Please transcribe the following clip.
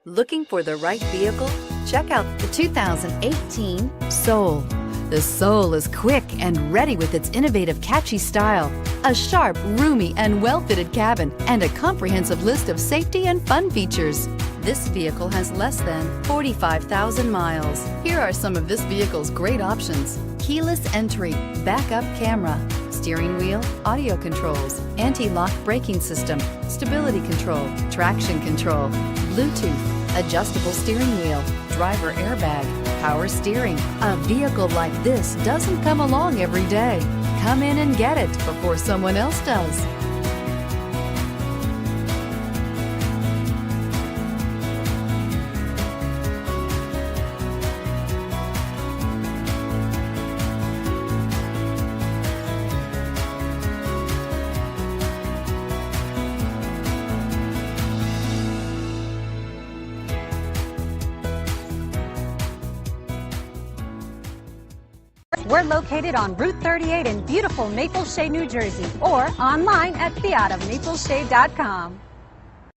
Looking for the right vehicle? Check out the 2018 Soul. The Soul is quick and ready with its innovative, catchy style, a sharp, roomy, and well-fitted cabin, and a comprehensive list of safety and fun features. This vehicle has less than 45,000 miles. Here are some of this vehicle's great options: keyless entry, backup camera, steering wheel audio controls, anti-lock braking system, stability control, traction control, Bluetooth, adjustable steering wheel, driver airbag, power steering. A vehicle like this doesn't come along every day. Come in and get it before someone else does. We're located on Route 38 in beautiful Maple Shade, New Jersey, or online at fiatofmapleshade.com.